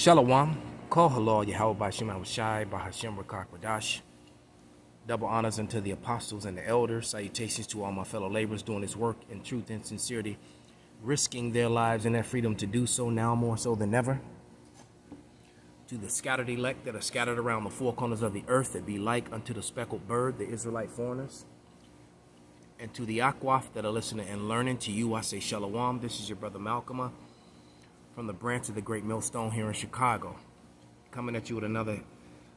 Shalom, Kol Halal Yahweh B'Shem Shai B'Hashem Rakak Wadash. Double honors unto the apostles and the elders. Salutations to all my fellow laborers doing this work in truth and sincerity, risking their lives and their freedom to do so now more so than ever. To the scattered elect that are scattered around the four corners of the earth, that be like unto the speckled bird, the Israelite foreigners. And to the Akwaf that are listening and learning, to you I say Shalom. This is your brother MALCHAAMAH from the branch of the Great Millstone here in Chicago, coming at you with another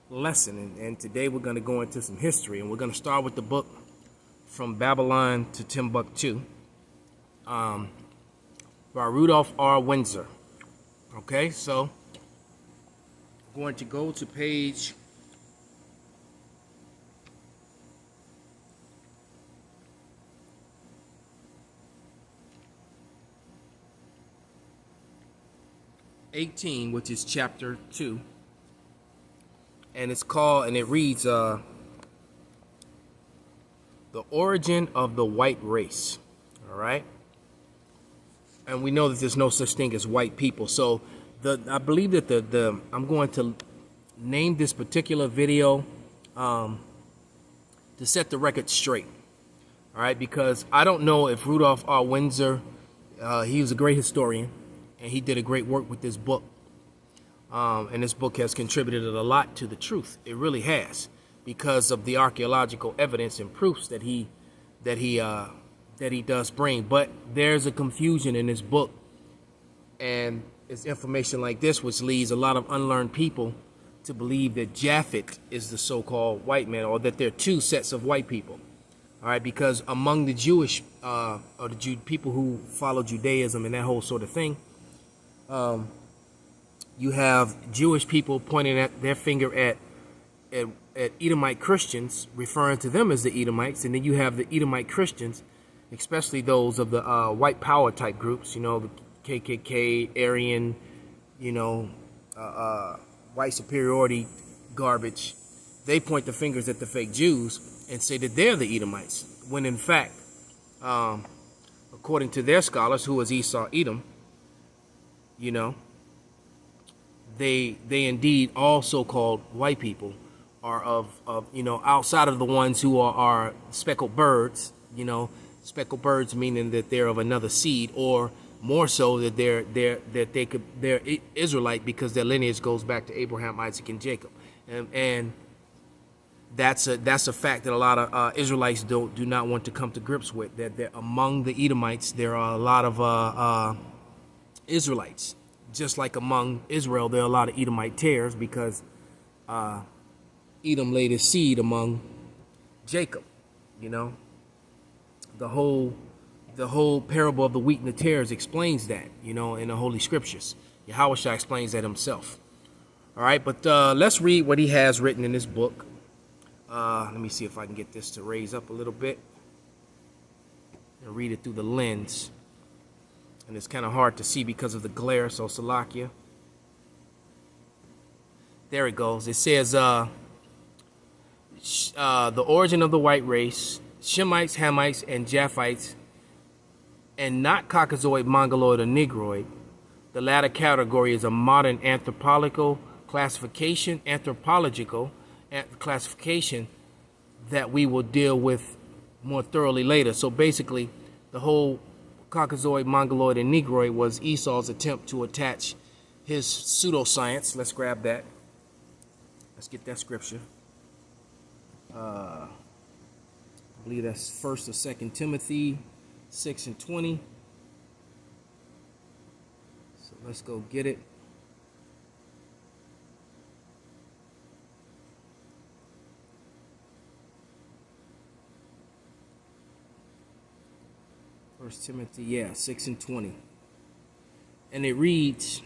lesson. And today we're going to go into some history, and we're going to start with the book From Babylon to Timbuktu by Rudolph R. Windsor. Okay, so I'm going to go to page 18, which is chapter 2, and it's called, and it reads, The Origin of the White Race. All right, and we know that there's no such thing as white people. So I believe that I'm going to name this particular video to set the record straight. All right, because I don't know if Rudolph R. Windsor, he was a great historian, and he did a great work with this book. And this book has contributed a lot to the truth. It really has, because of the archaeological evidence and proofs that he does bring. But there's a confusion in this book, and it's information like this which leads a lot of unlearned people to believe that Japhet is the so-called white man, or that there are two sets of white people. All right, because among the Jewish or the people who follow Judaism and that whole sort of thing, you have Jewish people pointing at their finger at Edomite Christians, referring to them as the Edomites, and then you have the Edomite Christians, especially those of the white power type groups, the KKK, Aryan, white superiority garbage. They point the fingers at the fake Jews and say that they're the Edomites, when in fact, according to their scholars, who is Esau Edom, they indeed, all so-called white people, are of outside of the ones who are speckled birds. Speckled birds meaning that they're of another seed, or more so that they're Israelite, because their lineage goes back to Abraham, Isaac, and Jacob, and that's a fact that a lot of Israelites do not want to come to grips with. That among the Edomites there are a lot of Israelites. Just like among Israel, there are a lot of Edomite tares, because Edom laid his seed among Jacob. The whole parable of the wheat and the tares explains that, in the Holy Scriptures. Yahushua explains that himself. All right, but let's read what he has written in this book. Let me see if I can get this to raise up a little bit and read it through the lens. And it's kind of hard to see because of the glare, so Salakia. There it goes. It says, the origin of the white race, Shemites, Hamites, and Japhites, and not Caucasoid, Mongoloid, or Negroid. The latter category is a modern anthropological classification that we will deal with more thoroughly later. So basically, the whole Caucasoid, Mongoloid, and Negroid was Esau's attempt to attach his pseudoscience. Let's grab that. Let's get that scripture. I believe that's 1st or 2nd Timothy 6 and 20. So let's go get it. First Timothy, 6 and 20. And it reads,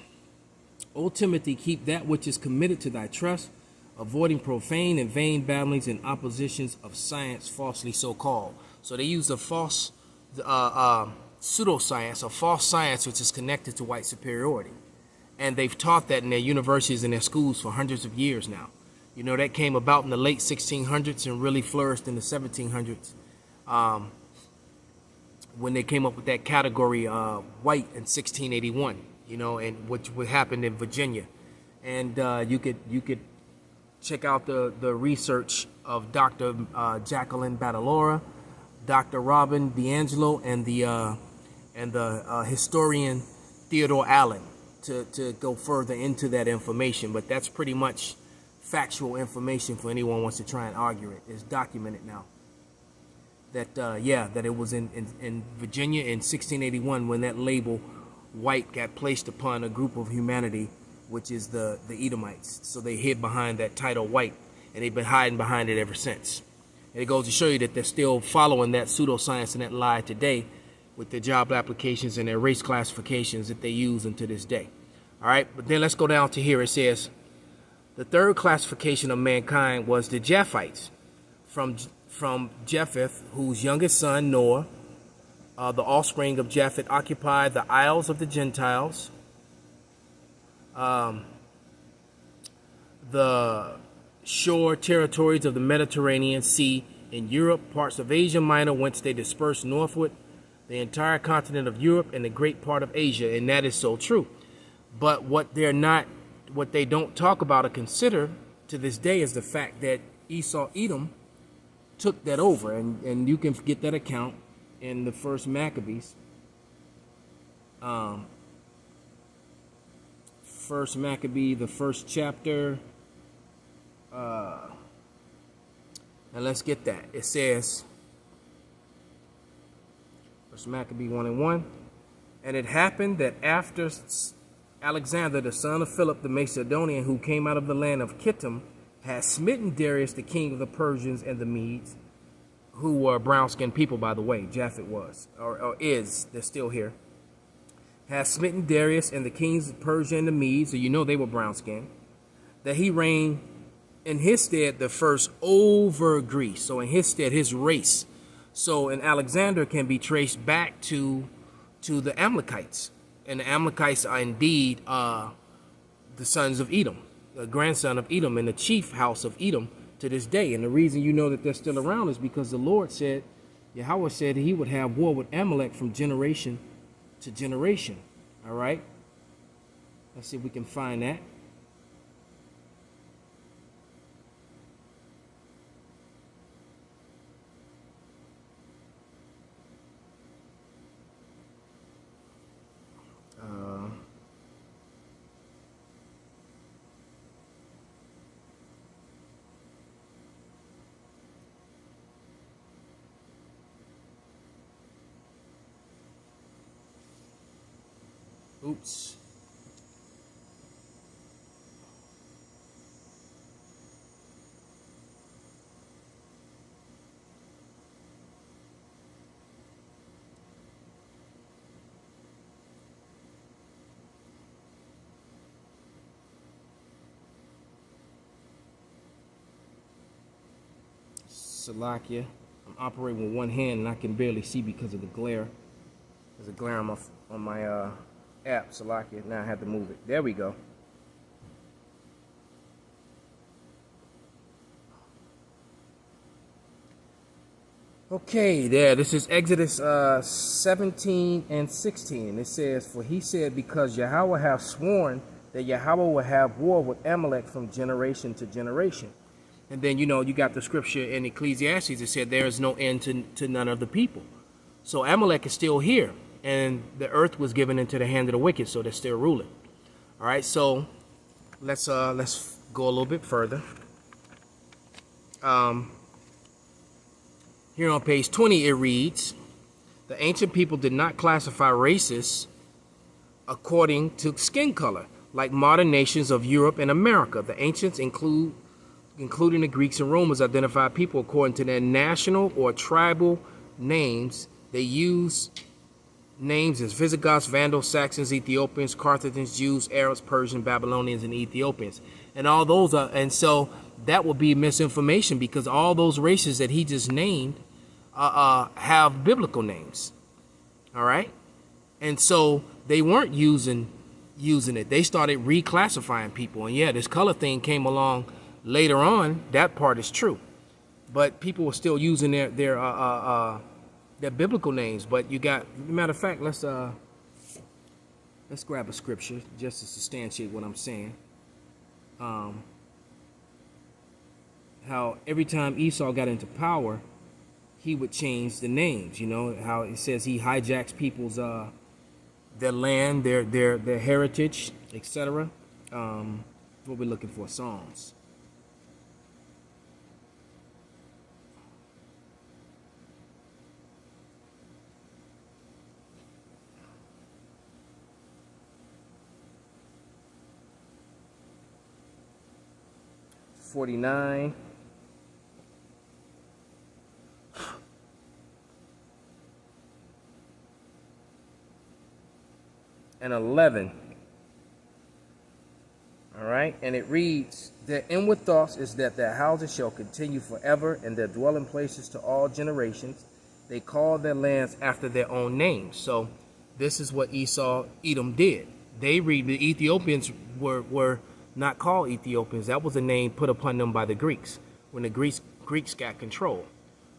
O Timothy, keep that which is committed to thy trust, avoiding profane and vain babblings and oppositions of science falsely so called. So they use a false pseudoscience, a false science which is connected to white superiority. And they've taught that in their universities and their schools for hundreds of years now. That came about in the late 1600s and really flourished in the 1700s. When they came up with that category white in 1681, and which happened in Virginia. and you could check out the research of Dr. Jacqueline Badalora, Dr. Robin DeAngelo, and the historian Theodore Allen to go further into that information. But that's pretty much factual information for anyone who wants to try and argue it. It's documented now that that it was in Virginia in 1681 when that label white got placed upon a group of humanity, which is the Edomites. So they hid behind that title white, and they've been hiding behind it ever since. And it goes to show you that they're still following that pseudoscience and that lie today with their job applications and their race classifications that they use unto this day. All right, but then let's go down to here. It says, the third classification of mankind was the Japhites, from Japeth, whose youngest son, Noah, the offspring of Japhet, occupied the isles of the Gentiles, the shore territories of the Mediterranean Sea in Europe, parts of Asia Minor, whence they dispersed northward, the entire continent of Europe, and a great part of Asia. And that is so true. But what they don't talk about or consider to this day is the fact that Esau, Edom, took that over, and you can get that account in the first Maccabees. First Maccabee, the first chapter, and let's get that. It says, First Maccabee 1:1, and it happened that after Alexander, the son of Philip the Macedonian, who came out of the land of Kittim, had smitten Darius, the king of the Persians and the Medes, who were brown-skinned people, by the way. Japhet was, or is, they're still here. Had smitten Darius and the kings of Persia and the Medes, so you know they were brown-skinned, that he reigned in his stead the first over Greece. So in his stead, his race. So in Alexander can be traced back to the Amalekites. And the Amalekites are indeed the sons of Edom, the grandson of Edom, and the chief house of Edom to this day. And the reason you know that they're still around is because the Lord said, Yahweh said he would have war with Amalek from generation to generation. All right? Let's see if we can find that. Oops. Salakia. I'm operating with one hand and I can barely see because of the glare. There's a glare on my app, Salakia. Now I have to move it. There we go. Okay, there. This is Exodus 17 and 16. It says, for he said, because Yahweh hath sworn that Yahweh will have war with Amalek from generation to generation. And then, you know, you got the scripture in Ecclesiastes that said there is no end to none of the people. So Amalek is still here. And the earth was given into the hand of the wicked, so they're still ruling. All right, so let's go a little bit further. Here on page 20, it reads, the ancient people did not classify races according to skin color, like modern nations of Europe and America. The ancients, including the Greeks and Romans, identified people according to their national or tribal names. They used names as Visigoths, Vandals, Saxons, Ethiopians, Carthaginians, Jews, Arabs, Persians, Babylonians, and Ethiopians. And all those are, and so that would be misinformation because all those races that he just named have biblical names. All right? And so they weren't using it. They started reclassifying people. And yeah, this color thing came along later on. That part is true. But people were still using their biblical names. But you got, matter of fact, let's grab a scripture just to substantiate what I'm saying. how every time Esau got into power, he would change the names. You know how it says he hijacks people's their land, their heritage, etc. What we're looking for, Psalms. (49) and 11. All right, and it reads, their inward thoughts is that their houses shall continue forever, and their dwelling places to all generations. They call their lands after their own names. So this is what Edom did. They read the Ethiopians were not called Ethiopians. That was a name put upon them by the Greeks when the Greeks got control.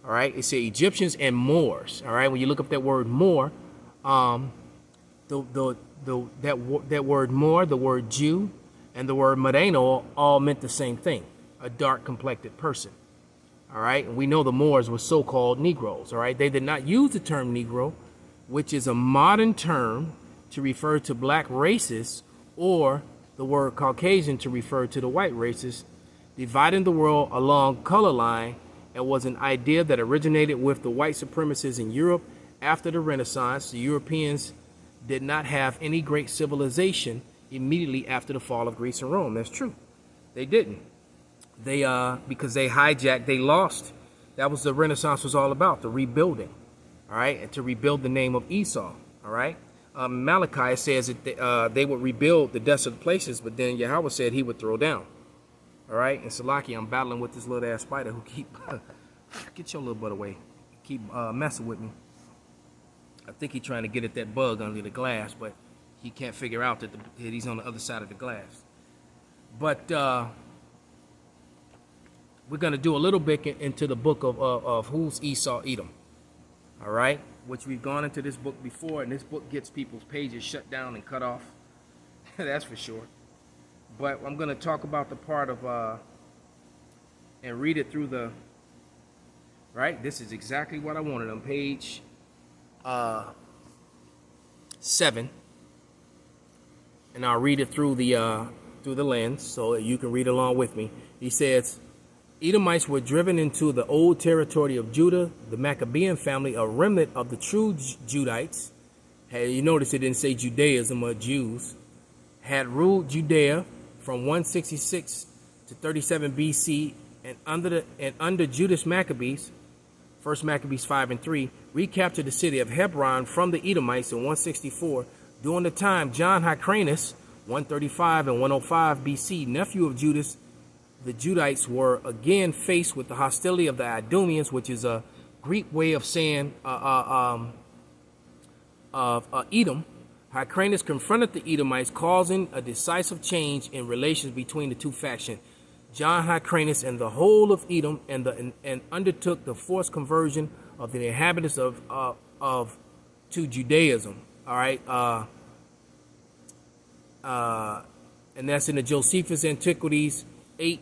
All right, it said Egyptians and Moors. All right, when you look up that word Moor, that word Moor, the word Jew, and the word Moreno all meant the same thing, a dark-complected person. All right, and we know the Moors were so-called Negroes. All right, they did not use the term Negro, which is a modern term to refer to black races, or the word Caucasian to refer to the white races, dividing the world along color line, and was an idea that originated with the white supremacists in Europe after the Renaissance. The Europeans did not have any great civilization immediately after the fall of Greece and Rome. That's true. They didn't. They because they hijacked, they lost. That was the Renaissance was all about, the rebuilding. All right, and to rebuild the name of Esau. All right. Malachi says that they would rebuild the desolate places, but then Yahweh said he would throw down. All right, and Salaki, I'm battling with this little ass spider who keep get your little butt away, keep messing with me. I think he's trying to get at that bug under the glass, but he can't figure out that he's on the other side of the glass. But we're going to do a little bit into the book of who's Esau, Edom. All right, which we've gone into this book before, and this book gets people's pages shut down and cut off. That's for sure. But I'm going to talk about the part of and read it through the right. This is exactly what I wanted on page 7, and I'll read it through the lens so you can read along with me. He says, Edomites were driven into the old territory of Judah. The Maccabean family, a remnant of the true Judites, you notice it didn't say Judaism or Jews, had ruled Judea from 166 to 37 BC, and under Judas Maccabees, 1 Maccabees 5 and 3, recaptured the city of Hebron from the Edomites in 164. During the time, John Hyrcanus, 135 and 105 BC, nephew of Judas, the Judites were again faced with the hostility of the Idumeans, which is a Greek way of saying of Edom. Hyrcanus confronted the Edomites, causing a decisive change in relations between the two factions. John Hyrcanus and the whole of Edom and undertook the forced conversion of the inhabitants to Judaism. All right, and that's in the Josephus Antiquities 8,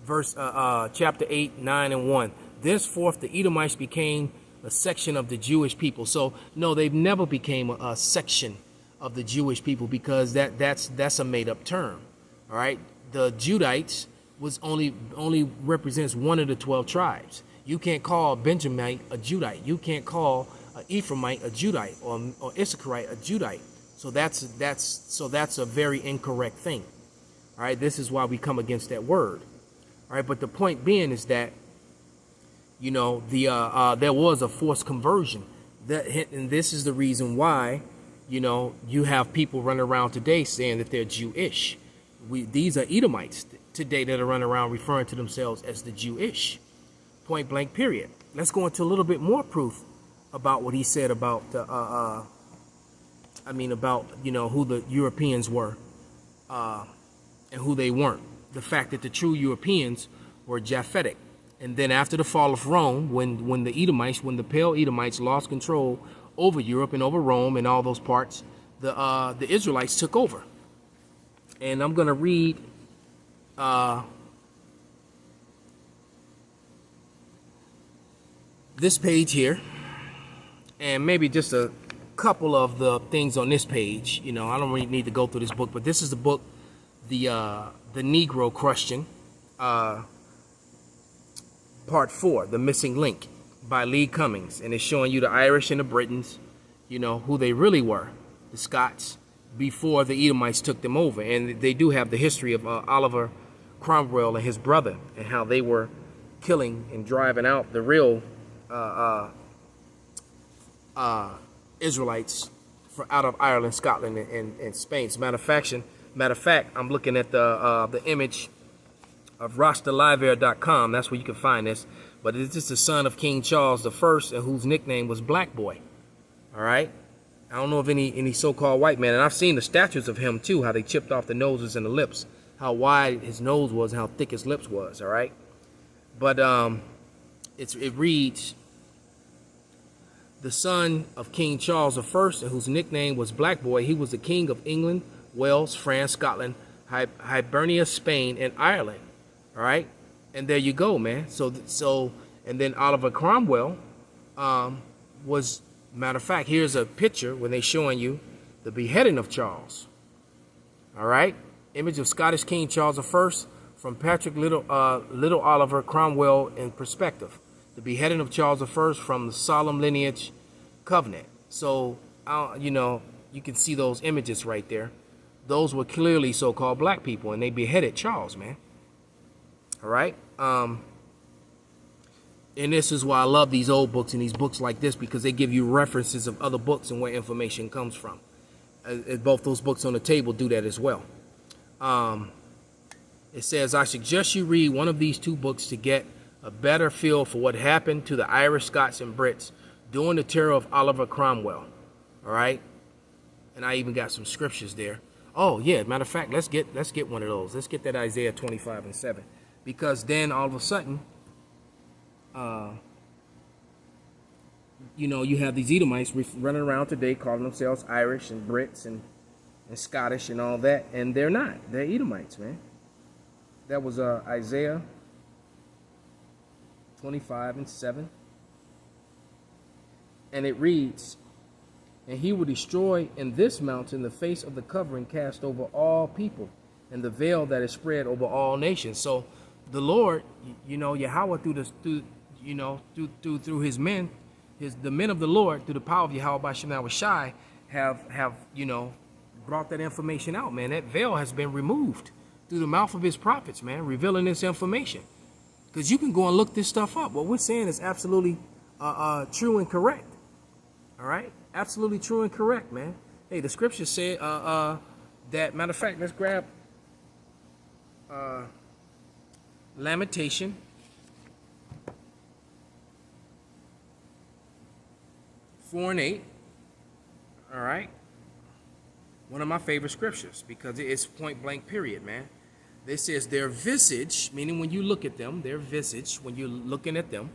verse chapter 8, 9, and 1. Thenceforth, the Edomites became a section of the Jewish people. So no, they've never became a section of the Jewish people, because that's a made-up term. All right, the Judites was only represents one of the 12 tribes. You can't call Benjamite a Judite. You can't call Ephraimite a Judite, or Issacharite a Judite. So that's a very incorrect thing. All right, this is why we come against that word. All right, but the point being is that, you know, there was a forced conversion. And this is the reason why, you know, you have people running around today saying that they're Jewish. These are Edomites today that are running around referring to themselves as the Jewish. Point blank, period. Let's go into a little bit more proof about what he said about about, you know, who the Europeans were and who they weren't. The fact that the true Europeans were Japhetic. And then after the fall of Rome, when the Pale Edomites lost control over Europe and over Rome and all those parts, the Israelites took over. And I'm going to read This page here, and maybe just a couple of the things on this page. You know, I don't really need to go through this book, but this is the book, the Negro Question, Part 4, The Missing Link, by Lee Cummings, and it's showing you the Irish and the Britons, you know, who they really were, the Scots, before the Edomites took them over. And they do have the history of Oliver Cromwell and his brother, and how they were killing and driving out the real Israelites out of Ireland, Scotland, and Spain. As a matter of fact, I'm looking at the image of rastaliveair.com. That's where you can find this. But it's just the son of King Charles I, and whose nickname was Black Boy. All right. I don't know of any so-called white man, and I've seen the statues of him too. How they chipped off the noses and the lips, how wide his nose was, and how thick his lips was. All right. But it reads, the son of King Charles I, and whose nickname was Black Boy. He was the king of England, Wales, France, Scotland, Hibernia, Spain, and Ireland. All right, and there you go, man. So, and then Oliver Cromwell was, matter of fact, here's a picture when they're showing you the beheading of Charles. All right, image of Scottish King Charles I from Patrick Little Oliver Cromwell in perspective. The beheading of Charles I from the Solemn Lineage Covenant. So, you know, you can see those images right there. Those were clearly so-called black people, and they beheaded Charles, man. All right? And this is why I love these old books and these books like this, because they give you references of other books and where information comes from. Both those books on the table do that as well. It says, I suggest you read one of these two books to get a better feel for what happened to the Irish, Scots, and Brits during the terror of Oliver Cromwell. All right? And I even got some scriptures there. Oh, yeah, matter of fact, let's get one of those. Let's get that Isaiah 25:7. Because then all of a sudden, you know, you have these Edomites running around today calling themselves Irish and Brits and Scottish and all that, and they're not. They're Edomites, man. That was Isaiah 25:7. And it reads, and he will destroy in this mountain the face of the covering cast over all people, and the veil that is spread over all nations. So the Lord, you know, Yahweh through his men, the men of the Lord, through the power of Yahweh by Shemah Shai, have you know, brought that information out, man. That veil has been removed through the mouth of his prophets, man, revealing this information. Because you can go and look this stuff up. What we're saying is absolutely true and correct. All right? Absolutely true and correct, man. Hey, the scripture said that, matter of fact, let's grab Lamentation 4:8. All right? One of my favorite scriptures, because it's point blank period, man. This says their visage, meaning when you look at them, their visage, when you're looking at them,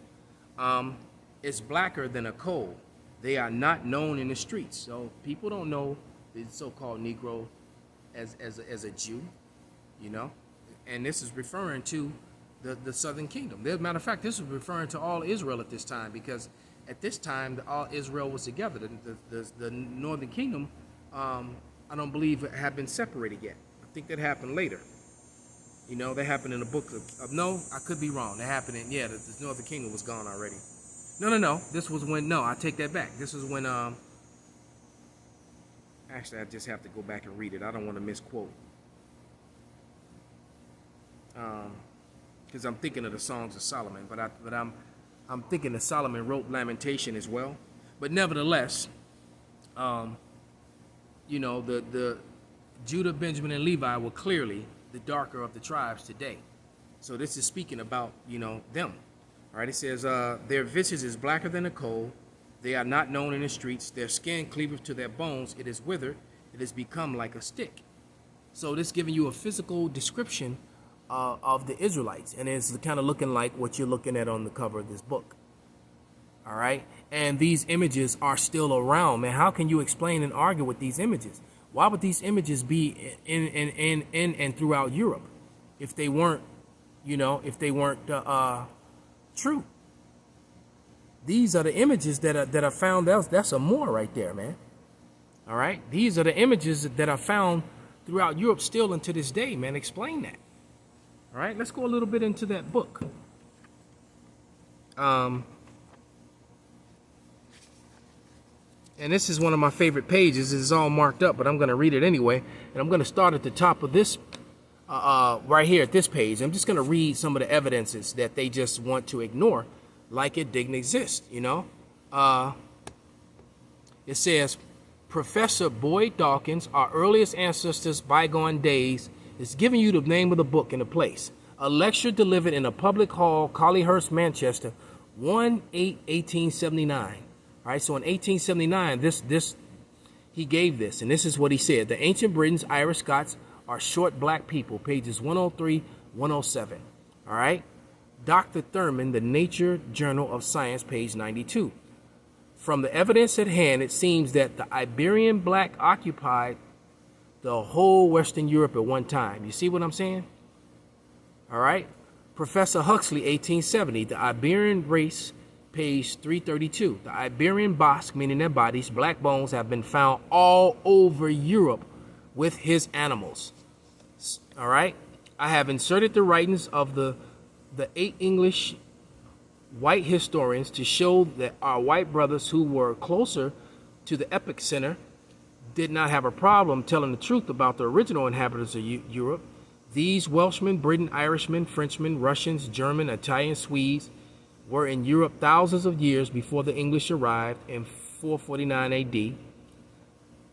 is blacker than a coal. They are not known in the streets. So people don't know the so-called Negro as a Jew, you know. And this is referring to the southern kingdom. As a matter of fact, this is referring to all Israel at this time, because at this time, all Israel was together. The northern kingdom, I don't believe it had been separated yet. I think that happened later. You know, that happened in the book of no, I could be wrong. That happened in, yeah, the northern kingdom was gone already. No. This was when, no, I take that back. This is when, actually, I just have to go back and read it. I don't want to misquote. Because I'm thinking of the Songs of Solomon, but I'm thinking that Solomon wrote Lamentation as well. But nevertheless, you know, the Judah, Benjamin, and Levi were clearly the darker of the tribes today. So this is speaking about, you know, them. All right, it says, their visage is blacker than a coal. They are not known in the streets. Their skin cleaveth to their bones. It is withered. It has become like a stick. So this is giving you a physical description of the Israelites. And it's kind of looking like what you're looking at on the cover of this book. All right. And these images are still around, man. How can you explain and argue with these images? Why would these images be in and throughout Europe? if they weren't, true. These are the images that are found. That's a Moor right there, man. All right, these are the images that are found throughout Europe still and to this day, man. Explain that. All right, let's go a little bit into that book. And this is one of my favorite pages. It's all marked up, but I'm going to read it anyway. And I'm going to start at the top of this, right here at this page. I'm just going to read some of the evidences that they just want to ignore, like it didn't exist, It says, Professor Boyd Dawkins, our earliest ancestors, bygone days, is giving you the name of the book and the place. A lecture delivered in a public hall, Collyhurst, Manchester, 1/8/1879. All right, so in 1879, he gave this, and this is what he said. The ancient Britons, Irish, Scots are short black people, pages 103, 107. All right, Dr. Thurman, the Nature Journal of Science, page 92. From the evidence at hand, it seems that the Iberian black occupied the whole Western Europe at one time. You see what I'm saying? All right. Professor Huxley, 1870, the Iberian race, page 332. The Iberian Basque, meaning their bodies, black bones, have been found all over Europe with his animals. All right. I have inserted the writings of the 8 English white historians to show that our white brothers who were closer to the epic center did not have a problem telling the truth about the original inhabitants of Europe. These Welshmen, Briton, Irishmen, Frenchmen, Russians, German, Italian, Swedes were in Europe thousands of years before the English arrived in 449 AD.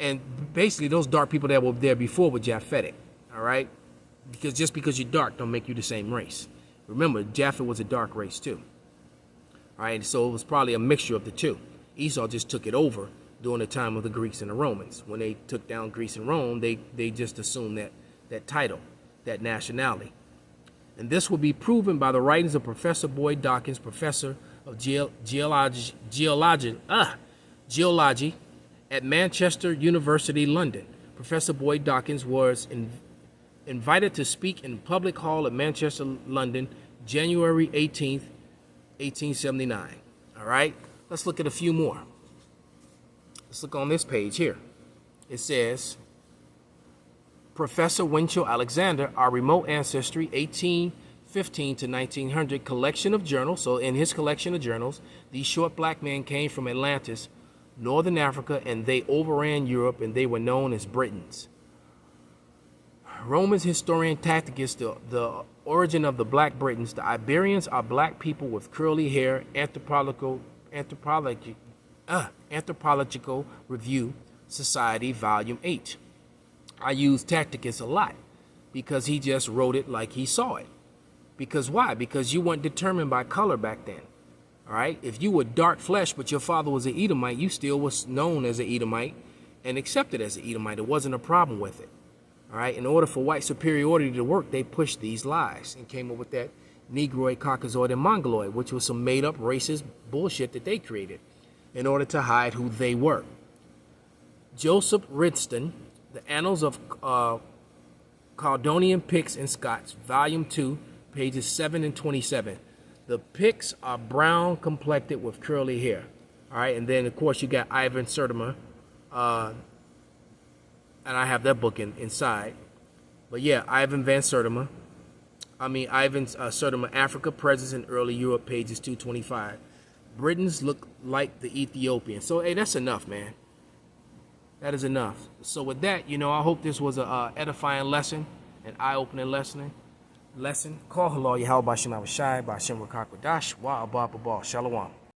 And basically those dark people that were there before were Japhetic, all right? Because just because you're dark don't make you the same race. Remember, Japhet was a dark race too. All right, so it was probably a mixture of the two. Esau just took it over during the time of the Greeks and the Romans. When they took down Greece and Rome, they just assumed that title, that nationality. And this will be proven by the writings of Professor Boyd Dawkins, professor of geology at Manchester University, London. Professor Boyd Dawkins was invited to speak in public hall at Manchester, London, January 18th, 1879. All right, let's look at a few more. Let's look on this page here. It says, Professor Winchell Alexander, our remote ancestry, 1815 to 1900, collection of journals. So in his collection of journals, these short black men came from Atlantis, northern Africa, and they overran Europe, and they were known as Britons. Roman historian Tacitus, the origin of the black Britons. The Iberians are black people with curly hair. Anthropological Review Society, Volume 8. I use Tacitus a lot because he just wrote it like he saw it. Because why? Because you weren't determined by color back then. All right? If you were dark flesh, but your father was an Edomite, you still was known as an Edomite and accepted as an Edomite. There wasn't a problem with it. All right, in order for white superiority to work, they pushed these lies and came up with that Negroid, Caucasoid, and Mongoloid, which was some made-up racist bullshit that they created in order to hide who they were. Joseph Ridston, The Annals of Caledonian Picts and Scots, Volume 2, pages 7 and 27. The Picts are brown complected with curly hair. All right, and then, of course, you got Ivan Sertima, and I have that book inside. But yeah, Ivan Sertima, Africa, Presence in Early Europe, pages 225. Britons look like the Ethiopians. So, hey, that's enough, man. That is enough. So with that, I hope this was a edifying lesson, an eye-opening lesson. Call Halal Yahweh Bashim Abishai, Bashim Rakakwadash, Wa Abba Shalom.